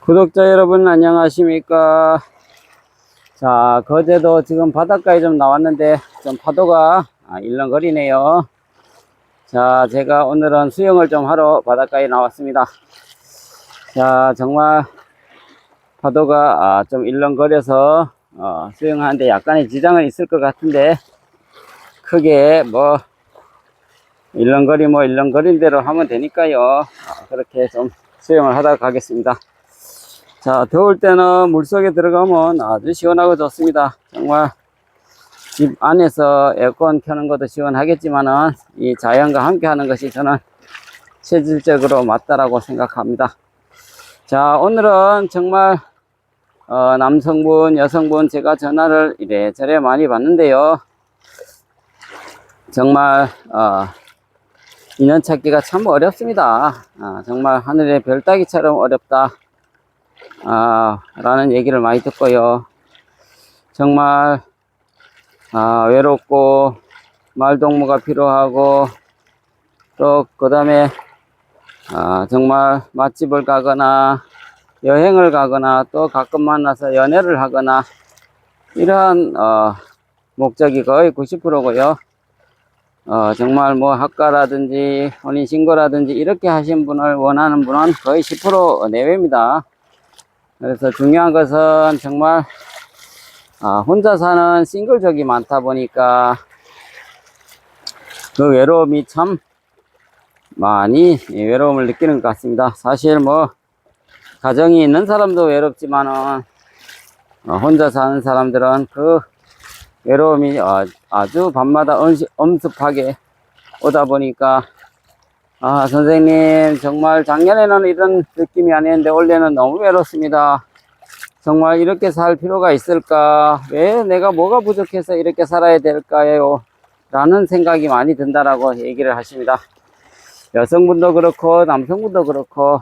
구독자 여러분 안녕하십니까. 자, 거제도 지금 바닷가에 좀 나왔는데 좀 파도가 일렁거리네요. 자, 제가 오늘은 수영을 좀 하러 바닷가에 나왔습니다. 자, 정말 파도가 좀 일렁거려서 수영하는데 약간의 지장은 있을 것 같은데 크게 뭐 일렁거린 대로 하면 되니까요. 그렇게 좀 수영을 하다 가겠습니다. 자, 더울 때는 물속에 들어가면 아주 시원하고 좋습니다. 정말 집 안에서 에어컨 켜는 것도 시원하겠지만은 이 자연과 함께 하는 것이 저는 실질적으로 맞다라고 생각합니다. 자, 오늘은 정말 남성분, 여성분 제가 전화를 이래저래 많이 받는데요. 정말 인연 찾기가 참 어렵습니다. 정말 하늘의 별 따기처럼 어렵다 라는 얘기를 많이 듣고요. 정말 외롭고 말동무가 필요하고 또 그 다음에 정말 맛집을 가거나 여행을 가거나 또 가끔 만나서 연애를 하거나 이러한 목적이 거의 90%고요. 정말 뭐 학과라든지 혼인신고라든지 이렇게 하신 분을 원하는 분은 거의 10% 내외입니다. 그래서 중요한 것은 정말 혼자 사는 싱글족이 많다 보니까 그 외로움이 참 많이 외로움을 느끼는 것 같습니다. 사실 뭐 가정이 있는 사람도 외롭지만은 혼자 사는 사람들은 그 외로움이 아주 밤마다 엄습하게 오다 보니까 선생님 정말 작년에는 이런 느낌이 아니었는데 올해는 너무 외롭습니다. 정말 이렇게 살 필요가 있을까? 왜 내가 뭐가 부족해서 이렇게 살아야 될까요? 라는 생각이 많이 든다라고 얘기를 하십니다. 여성분도 그렇고 남성분도 그렇고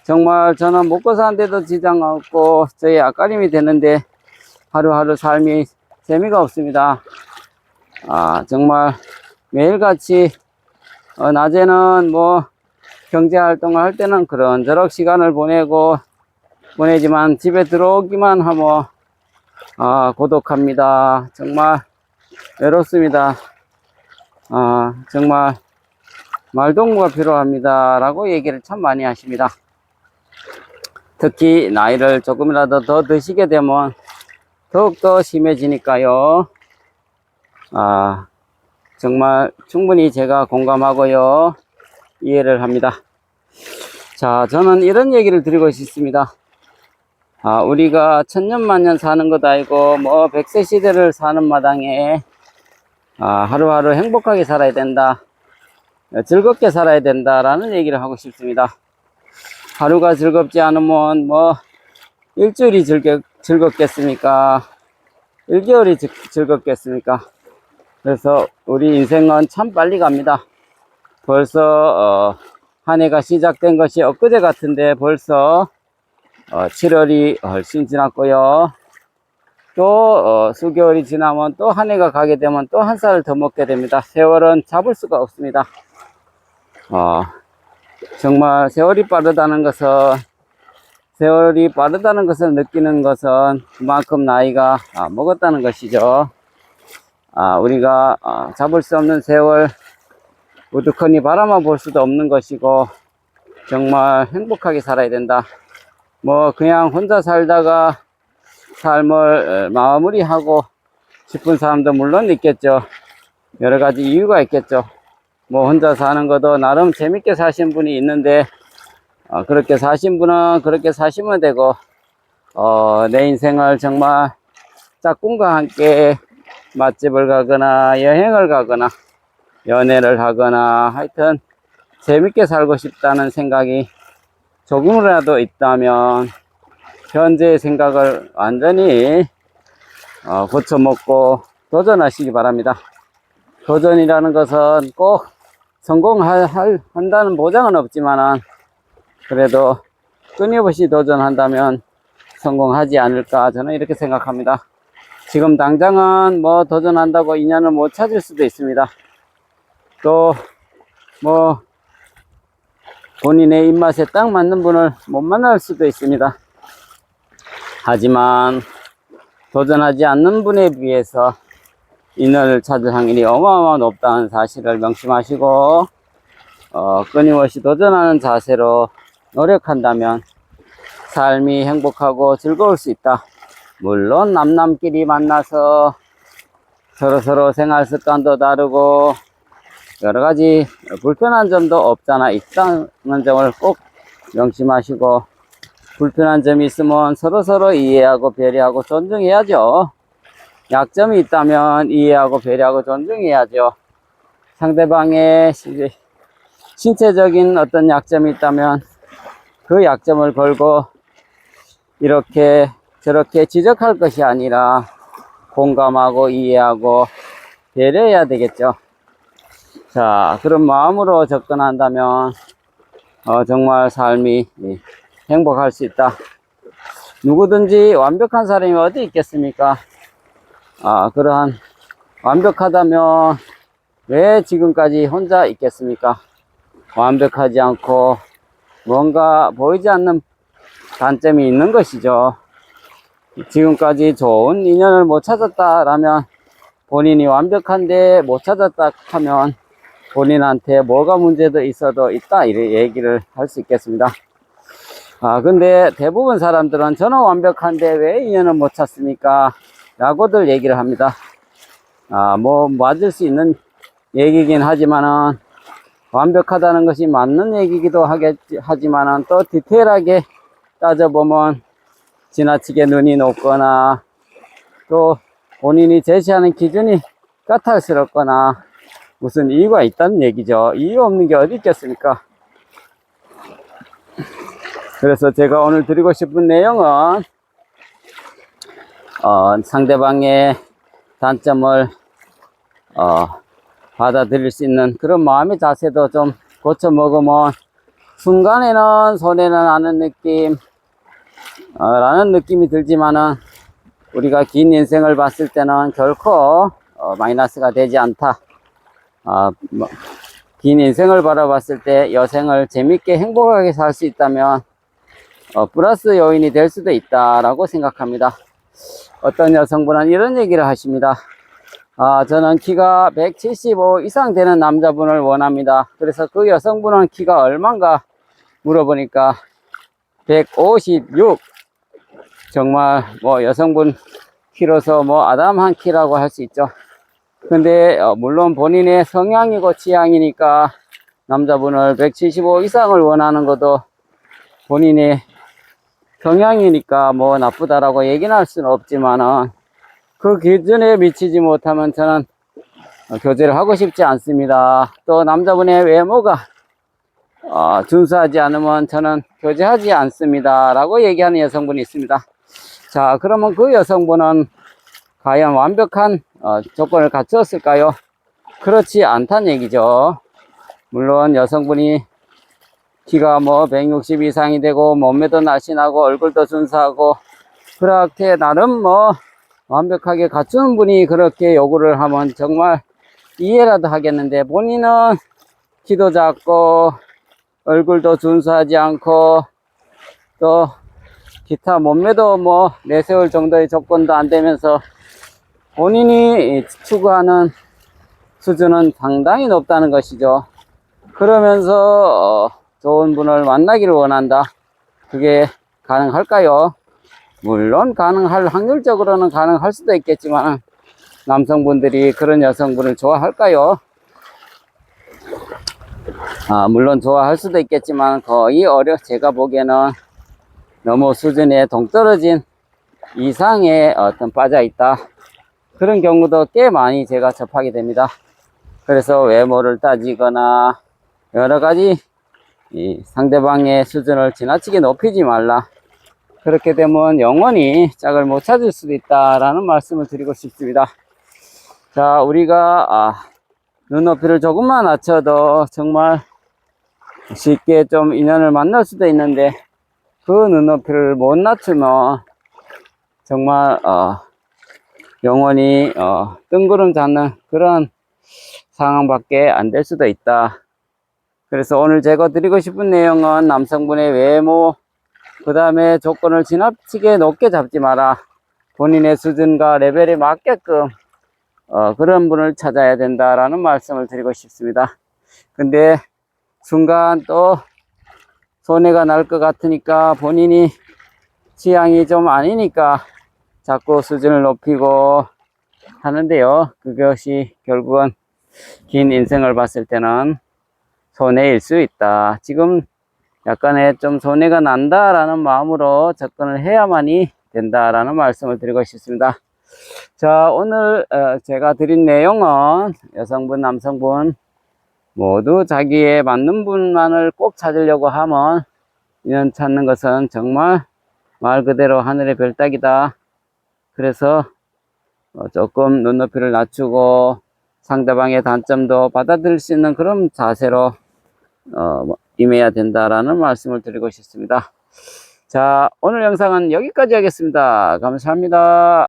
정말 저는 먹고 사는데도 지장 없고 저희 앞가림이 되는데 하루하루 삶이 재미가 없습니다. 정말 매일같이 낮에는 뭐 경제활동을 할 때는 그런저런 시간을 보내지만 집에 들어오기만 하면 고독합니다. 정말 외롭습니다. 정말 말동무가 필요합니다 라고 얘기를 참 많이 하십니다. 특히 나이를 조금이라도 더 드시게 되면 더욱더 심해지니까요. 정말 충분히 제가 공감하고요. 이해를 합니다. 자, 저는 이런 얘기를 드리고 싶습니다. 우리가 천년만년 사는 것 아니고 뭐 100세 시대를 사는 마당에 하루하루 행복하게 살아야 된다. 즐겁게 살아야 된다라는 얘기를 하고 싶습니다. 하루가 즐겁지 않으면 뭐 일주일이 즐겁겠습니까? 1개월이 즐겁겠습니까? 그래서 우리 인생은 참 빨리 갑니다. 벌써 한 해가 시작된 것이 엊그제 같은데 벌써 7월이 훨씬 지났고요. 또 수개월이 지나면 또 한 해가 가게 되면 또 한 살을 더 먹게 됩니다. 세월은 잡을 수가 없습니다. 정말 세월이 빠르다는 것을 느끼는 것은 그만큼 나이가 먹었다는 것이죠. 우리가 잡을 수 없는 세월 우두커니 바라만 볼 수도 없는 것이고 정말 행복하게 살아야 된다. 뭐 그냥 혼자 살다가 삶을 마무리하고 싶은 사람도 물론 있겠죠. 여러 가지 이유가 있겠죠. 뭐 혼자 사는 것도 나름 재밌게 사신 분이 있는데 그렇게 사신 분은 그렇게 사시면 되고 내 인생을 정말 짝꿍과 함께 맛집을 가거나 여행을 가거나 연애를 하거나 하여튼 재밌게 살고 싶다는 생각이 조금이라도 있다면 현재의 생각을 완전히 고쳐먹고 도전하시기 바랍니다. 도전이라는 것은 꼭 성공한다는 보장은 없지만은 그래도 끊임없이 도전한다면 성공하지 않을까 저는 이렇게 생각합니다. 지금 당장은 뭐 도전한다고 인연을 못 찾을 수도 있습니다. 또 뭐 본인의 입맛에 딱 맞는 분을 못 만날 수도 있습니다. 하지만 도전하지 않는 분에 비해서 인연을 찾을 확률이 어마어마하게 높다는 사실을 명심하시고 끊임없이 도전하는 자세로 노력한다면 삶이 행복하고 즐거울 수 있다. 물론 남남끼리 만나서 서로서로 생활 습관도 다르고 여러가지 불편한 점도 없잖아 있다는 점을 꼭 명심하시고, 불편한 점이 있으면 서로서로 이해하고 배려하고 존중해야죠. 약점이 있다면 이해하고 배려하고 존중해야죠. 상대방의 신체적인 어떤 약점이 있다면 그 약점을 걸고 이렇게 저렇게 지적할 것이 아니라 공감하고 이해하고 배려해야 되겠죠. 자, 그런 마음으로 접근한다면 정말 삶이 행복할 수 있다. 누구든지 완벽한 사람이 어디 있겠습니까? 그러한 완벽하다면 왜 지금까지 혼자 있겠습니까? 완벽하지 않고 뭔가 보이지 않는 단점이 있는 것이죠. 지금까지 좋은 인연을 못 찾았다라면, 본인이 완벽한데 못 찾았다 하면 본인한테 뭐가 문제도 있어도 있다, 이렇게 얘기를 할 수 있겠습니다. 근데 대부분 사람들은 저는 완벽한데 왜 인연을 못 찾습니까? 라고들 얘기를 합니다. 뭐 맞을 수 있는 얘기긴 하지만은, 완벽하다는 것이 맞는 얘기기도 하지만은, 또 디테일하게 따져보면 지나치게 눈이 높거나 또 본인이 제시하는 기준이 까탈스럽거나 무슨 이유가 있다는 얘기죠. 이유 없는 게 어디 있겠습니까? 그래서 제가 오늘 드리고 싶은 내용은 상대방의 단점을 받아들일 수 있는 그런 마음의 자세도 좀 고쳐 먹으면 순간에는 손해는 나는 느낌 라는 느낌이 들지만은, 우리가 긴 인생을 봤을 때는 결코 마이너스가 되지 않다. 긴 인생을 바라봤을 때 여생을 재밌게 행복하게 살 수 있다면 플러스 요인이 될 수도 있다라고 생각합니다. 어떤 여성분은 이런 얘기를 하십니다. 저는 키가 175 이상 되는 남자분을 원합니다. 그래서 그 여성분은 키가 얼마인가 물어보니까 156. 정말 뭐 여성분 키로서 뭐 아담한 키라고 할 수 있죠. 근데 물론 본인의 성향이고 취향이니까 남자분을 175 이상을 원하는 것도 본인의 성향이니까 뭐 나쁘다라고 얘기는 할 수는 없지만은, 그 기준에 미치지 못하면 저는 교제를 하고 싶지 않습니다. 또 남자분의 외모가 준수하지 않으면 저는 교제하지 않습니다 라고 얘기하는 여성분이 있습니다. 자, 그러면 그 여성분은 과연 완벽한 조건을 갖추었을까요? 그렇지 않다는 얘기죠. 물론 여성분이 키가 뭐 160 이상이 되고 몸매도 날씬하고 얼굴도 준수하고 그렇게 나름 뭐 완벽하게 갖추는 분이 그렇게 요구를 하면 정말 이해라도 하겠는데, 본인은 키도 작고 얼굴도 준수하지 않고 또 기타 몸매도 뭐 내세울 정도의 조건도 안 되면서 본인이 추구하는 수준은 상당히 높다는 것이죠. 그러면서 좋은 분을 만나기를 원한다. 그게 가능할까요? 물론 가능할, 확률적으로는 가능할 수도 있겠지만 남성분들이 그런 여성분을 좋아할까요? 물론 좋아할 수도 있겠지만 거의 제가 보기에는 너무 수준에 동떨어진 이상의 빠져 있다, 그런 경우도 꽤 많이 제가 접하게 됩니다. 그래서 외모를 따지거나 여러가지 이 상대방의 수준을 지나치게 높이지 말라. 그렇게 되면 영원히 짝을 못 찾을 수도 있다라는 말씀을 드리고 싶습니다. 자, 우리가 눈높이를 조금만 낮춰도 정말 쉽게 좀 인연을 만날 수도 있는데, 그 눈높이를 못 낮추면 정말 영원히 뜬구름 잡는 그런 상황밖에 안 될 수도 있다. 그래서 오늘 제가 드리고 싶은 내용은 남성분의 외모, 그 다음에 조건을 지나치게 높게 잡지 마라. 본인의 수준과 레벨에 맞게끔 그런 분을 찾아야 된다라는 말씀을 드리고 싶습니다. 근데 순간 또 손해가 날 것 같으니까 본인이 취향이 좀 아니니까 자꾸 수준을 높이고 하는데요. 그것이 결국은 긴 인생을 봤을 때는 손해일 수 있다. 지금 약간의 좀 손해가 난다라는 마음으로 접근을 해야만이 된다라는 말씀을 드리고 싶습니다. 자, 오늘 제가 드린 내용은 여성분, 남성분 모두 자기에 맞는 분만을 꼭 찾으려고 하면 인연 찾는 것은 정말 말 그대로 하늘의 별 따기다. 그래서 조금 눈높이를 낮추고 상대방의 단점도 받아들일 수 있는 그런 자세로 임해야 된다라는 말씀을 드리고 싶습니다. 자, 오늘 영상은 여기까지 하겠습니다. 감사합니다.